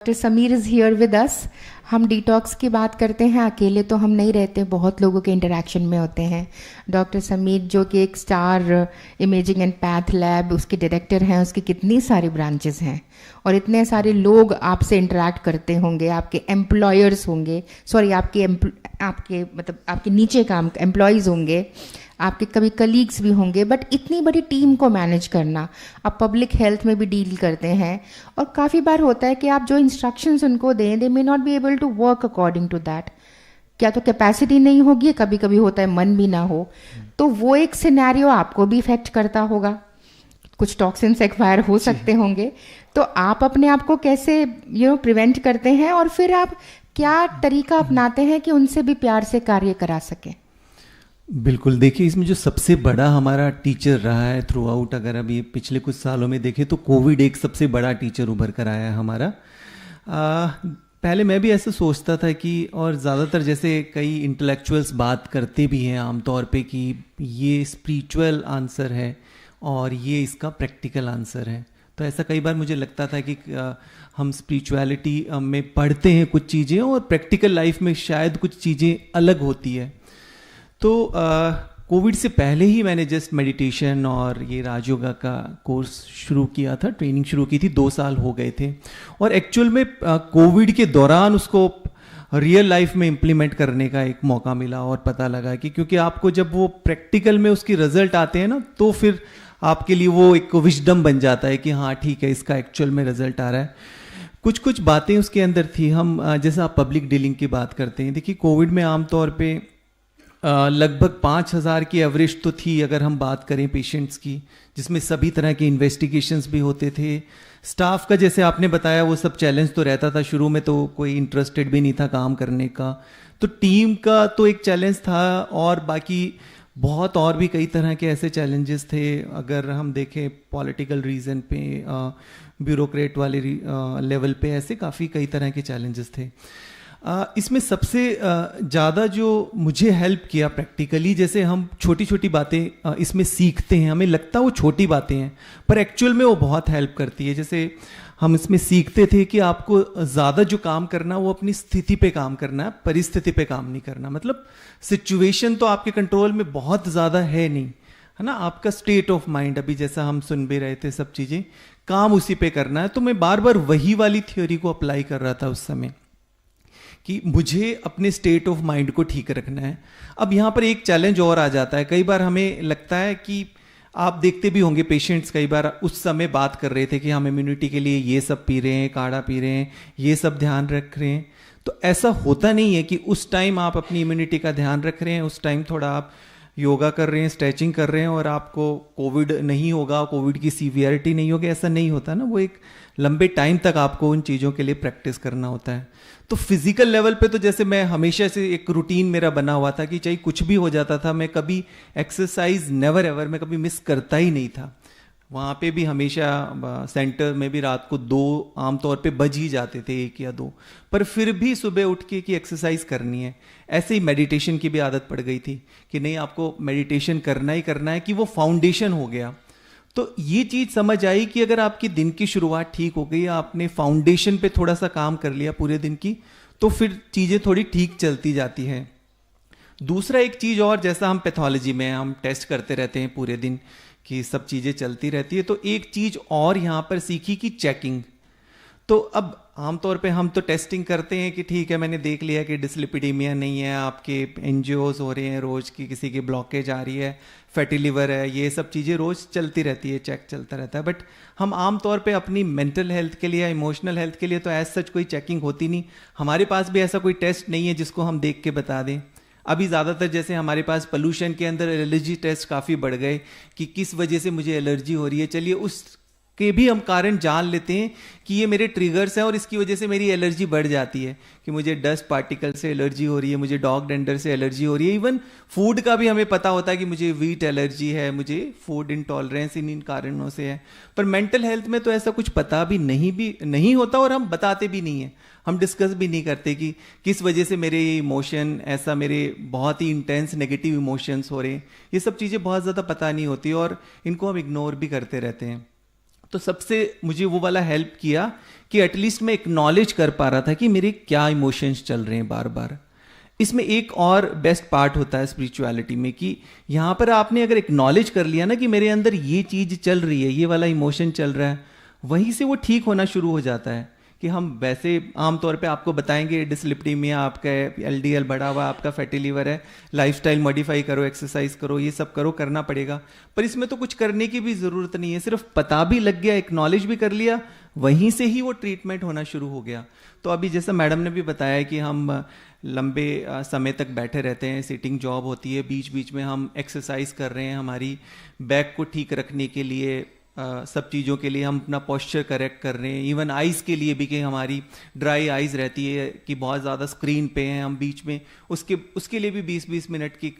Doctor Sameer is here with us. हम detox की बात करते हैं, अकेले तो हम नहीं रहते, बहुत लोगों के इंटरेक्शन में होते हैं। डॉक्टर समीर जो कि एक star imaging and path lab उसके डायरेक्टर हैं, उसकी कितनी सारी ब्रांचेस हैं और इतने सारे लोग आपसे इंटरेक्ट करते होंगे, आपके एम्प्लॉयर्स होंगे, सॉरी आपके मतलब आपके नीचे काम एम्प्लॉयज़ होंगे, आपके कभी कलीग्स भी होंगे, बट इतनी बड़ी टीम को मैनेज करना, आप पब्लिक हेल्थ में भी डील करते हैं और काफ़ी बार होता है कि आप जो इंस्ट्रक्शंस उनको दें, they may not be able to work according to that. क्या तो कैपेसिटी नहीं होगी, कभी कभी होता है मन भी ना हो, तो वो एक सिनेरियो आपको भी इफेक्ट करता होगा, कुछ टॉक्सिन्स एक्वायर हो सकते होंगे। तो आप अपने आप को कैसे प्रिवेंट करते हैं और फिर आप क्या तरीका अपनाते हैं कि उनसे भी प्यार से कार्य करा सकें? बिल्कुल, देखिए इसमें जो सबसे बड़ा हमारा टीचर रहा है थ्रू आउट, अगर अभी पिछले कुछ सालों में देखें तो कोविड एक सबसे बड़ा टीचर उभर कर आया है हमारा। पहले मैं भी ऐसा सोचता था कि, और ज़्यादातर जैसे कई इंटेलेक्चुअल्स बात करते भी हैं आमतौर पे कि ये स्पिरिचुअल आंसर है और ये इसका प्रैक्टिकल आंसर है। तो ऐसा कई बार मुझे लगता था कि हम स्पिरिचुअलिटी में पढ़ते हैं कुछ चीज़ें और प्रैक्टिकल लाइफ में शायद कुछ चीज़ें अलग होती है। तो कोविड से पहले ही मैंने जस्ट मेडिटेशन और ये राजयोगा का कोर्स शुरू किया था, ट्रेनिंग शुरू की थी, 2 साल हो गए थे। और एक्चुअल में कोविड के दौरान उसको रियल लाइफ में इम्प्लीमेंट करने का एक मौका मिला और पता लगा कि क्योंकि आपको जब वो प्रैक्टिकल में उसकी रिजल्ट आते हैं ना, तो फिर आपके लिए वो एक विजडम बन जाता है कि हाँ ठीक है, इसका एक्चुअल में रिजल्ट आ रहा है। कुछ कुछ बातें उसके अंदर थी। हम जैसा आप पब्लिक डीलिंग की बात करते हैं, देखिए कोविड में आमतौर पर लगभग 5,000 की एवरेज तो थी अगर हम बात करें पेशेंट्स की, जिसमें सभी तरह के इन्वेस्टिगेशंस भी होते थे। स्टाफ का जैसे आपने बताया वो सब चैलेंज तो रहता था, शुरू में तो कोई इंटरेस्टेड भी नहीं था काम करने का, तो टीम का तो एक चैलेंज था और बाकी बहुत और भी कई तरह के ऐसे चैलेंजेस थे। अगर हम देखें पॉलिटिकल रीजन पे, ब्यूरोक्रेट वाले लेवल पे, ऐसे काफ़ी कई तरह के चैलेंजेस थे। इसमें सबसे ज़्यादा जो मुझे हेल्प किया प्रैक्टिकली, जैसे हम छोटी छोटी बातें इसमें सीखते हैं, हमें लगता है वो छोटी बातें हैं पर एक्चुअल में वो बहुत हेल्प करती है। जैसे हम इसमें सीखते थे कि आपको ज़्यादा जो काम करना वो अपनी स्थिति पे काम करना है, परिस्थिति पे काम नहीं करना। मतलब सिचुएशन तो आपके कंट्रोल में बहुत ज़्यादा है नहीं, है ना, आपका स्टेट ऑफ माइंड, अभी जैसा हम सुन भी रहे थे, सब चीज़ें काम उसी पे करना है। तो मैं बार बार वही वाली थ्योरी को अप्लाई कर रहा था उस समय कि मुझे अपने स्टेट ऑफ माइंड को ठीक रखना है। अब यहाँ पर एक चैलेंज और आ जाता है, कई बार हमें लगता है कि आप देखते भी होंगे पेशेंट्स कई बार उस समय बात कर रहे थे कि हम इम्यूनिटी के लिए ये सब पी रहे हैं, काढ़ा पी रहे हैं, ये सब ध्यान रख रहे हैं। तो ऐसा होता नहीं है कि उस टाइम आप अपनी इम्यूनिटी का ध्यान रख रहे हैं, उस टाइम थोड़ा आप योगा कर रहे हैं, स्ट्रेचिंग कर रहे हैं और आपको कोविड नहीं होगा, कोविड की सीवियरिटी नहीं होगी, ऐसा नहीं होता ना। वो एक लंबे टाइम तक आपको उन चीज़ों के लिए प्रैक्टिस करना होता है। तो फिजिकल लेवल पे तो जैसे मैं हमेशा से एक रूटीन मेरा बना हुआ था कि चाहे कुछ भी हो जाता था, मैं कभी एक्सरसाइज नेवर एवर, मैं कभी मिस करता ही नहीं था। वहाँ पे भी हमेशा सेंटर में भी रात को 2 आमतौर पे बज ही जाते थे, 1 या 2, पर फिर भी सुबह उठ के कि एक्सरसाइज करनी है। ऐसे ही मेडिटेशन की भी आदत पड़ गई थी कि नहीं, आपको मेडिटेशन करना ही करना है, कि वो फाउंडेशन हो गया। तो ये चीज़ समझ आई कि अगर आपकी दिन की शुरुआत ठीक हो गई, आपने फाउंडेशन पे थोड़ा सा काम कर लिया पूरे दिन की, तो फिर चीज़ें थोड़ी ठीक चलती जाती हैं। दूसरा एक चीज़ और, जैसा हम पैथोलॉजी में हम टेस्ट करते रहते हैं पूरे दिन कि सब चीज़ें चलती रहती है, तो एक चीज़ और यहाँ पर सीखी कि चेकिंग। तो अब आमतौर पे हम तो टेस्टिंग करते हैं कि ठीक है, मैंने देख लिया कि डिसलिपिडीमिया नहीं है, आपके एंजियोज हो रहे हैं रोज़ की, किसी की ब्लॉकेज आ रही है, फैटी लिवर है, ये सब चीज़ें रोज़ चलती रहती है, चेक चलता रहता है। बट हम आमतौर पे अपनी मेंटल हेल्थ के लिए या इमोशनल हेल्थ के लिए तो एज सच कोई चेकिंग होती नहीं। हमारे पास भी ऐसा कोई टेस्ट नहीं है जिसको हम देख के बता दें। अभी ज़्यादातर जैसे हमारे पास पोल्यूशन के अंदर एलर्जी टेस्ट काफ़ी बढ़ गए कि किस वजह से मुझे एलर्जी हो रही है, चलिए उस के भी हम कारण जान लेते हैं कि ये मेरे ट्रिगर्स हैं और इसकी वजह से मेरी एलर्जी बढ़ जाती है, कि मुझे डस्ट पार्टिकल से एलर्जी हो रही है, मुझे डॉग डेंडर से एलर्जी हो रही है। इवन फूड का भी हमें पता होता है कि मुझे वीट एलर्जी है, मुझे फूड इंटॉलरेंस इन कारणों से है। पर मेंटल हेल्थ में तो ऐसा कुछ पता भी नहीं होता और हम बताते भी नहीं हैं, हम डिस्कस भी नहीं करते कि किस वजह से मेरे इमोशन ऐसा, मेरे बहुत ही इंटेंस नेगेटिव इमोशंस हो रहे हैं। ये सब चीज़ें बहुत ज़्यादा पता नहीं होती और इनको हम इग्नोर भी करते रहते हैं। तो सबसे मुझे वो वाला हेल्प किया कि एटलीस्ट मैं एक्नॉलेज कर पा रहा था कि मेरे क्या इमोशंस चल रहे हैं बार बार। इसमें एक और बेस्ट पार्ट होता है स्पिरिचुअलिटी में कि यहाँ पर आपने अगर एक्नॉलेज कर लिया ना कि मेरे अंदर ये चीज़ चल रही है, ये वाला इमोशन चल रहा है, वहीं से वो ठीक होना शुरू हो जाता है। कि हम वैसे आमतौर पे आपको बताएंगे डिसलिपिडीमिया, आपका एलडीएल बढ़ा हुआ, आपका फैटी लीवर है, लाइफस्टाइल मॉडिफाई करो, एक्सरसाइज करो, ये सब करो, करना पड़ेगा। पर इसमें तो कुछ करने की भी ज़रूरत नहीं है, सिर्फ पता भी लग गया, एक्नॉलेज भी कर लिया, वहीं से ही वो ट्रीटमेंट होना शुरू हो गया। तो अभी जैसा मैडम ने भी बताया कि हम लंबे समय तक बैठे रहते हैं, सिटिंग जॉब होती है, बीच बीच में हम एक्सरसाइज कर रहे हैं, हमारी बैक को ठीक रखने के लिए, सब चीज़ों के लिए हम अपना पोस्चर करेक्ट कर रहे हैं, इवन आइज़ के लिए भी कि हमारी ड्राई आइज़ रहती है कि बहुत ज़्यादा स्क्रीन पे हैं हम बीच में, उसके लिए भी 20-20 मिनट की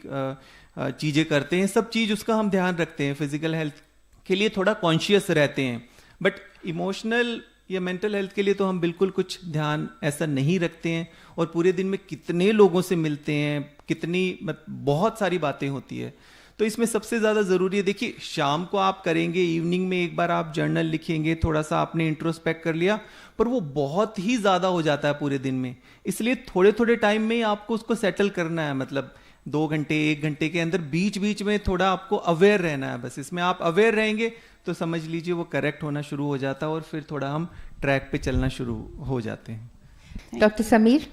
चीज़ें करते हैं। सब चीज़ उसका हम ध्यान रखते हैं, फिजिकल हेल्थ के लिए थोड़ा कॉन्शियस रहते हैं, बट इमोशनल या मेंटल हेल्थ के लिए तो हम बिल्कुल कुछ ध्यान ऐसा नहीं रखते हैं। और पूरे दिन में कितने लोगों से मिलते हैं, कितनी बहुत सारी बातें होती है। तो इसमें सबसे ज़्यादा ज़रूरी है, देखिए शाम को आप करेंगे, इवनिंग में एक बार आप जर्नल लिखेंगे, थोड़ा सा आपने इंट्रोस्पेक्ट कर लिया, पर वो बहुत ही ज़्यादा हो जाता है पूरे दिन में। इसलिए थोड़े थोड़े टाइम में आपको उसको सेटल करना है, मतलब 2 घंटे 1 घंटे के अंदर बीच बीच में थोड़ा आपको अवेयर रहना है। बस इसमें आप अवेयर रहेंगे तो समझ लीजिए वो करेक्ट होना शुरू हो जाता है और फिर थोड़ा हम ट्रैक पे चलना शुरू हो जाते हैं। Doctor Sameer,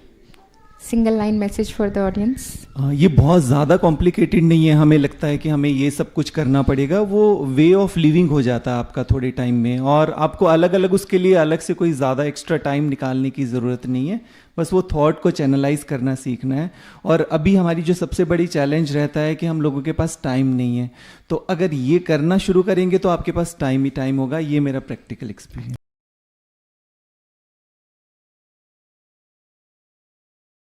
single line message for the audience. ये बहुत ज़्यादा कॉम्प्लिकेटेड नहीं है, हमें लगता है कि हमें ये सब कुछ करना पड़ेगा, वो वे ऑफ लिविंग हो जाता है आपका थोड़े टाइम में, और आपको अलग अलग उसके लिए अलग से कोई ज़्यादा एक्स्ट्रा टाइम निकालने की ज़रूरत नहीं है। बस वो थॉट को चैनलाइज करना सीखना है। और अभी हमारी जो सबसे बड़ी चैलेंज रहता है कि हम लोगों के पास टाइम नहीं है, तो अगर ये करना शुरू करेंगे तो आपके पास टाइम ही टाइम होगा। ये मेरा प्रैक्टिकल एक्सपीरियंस।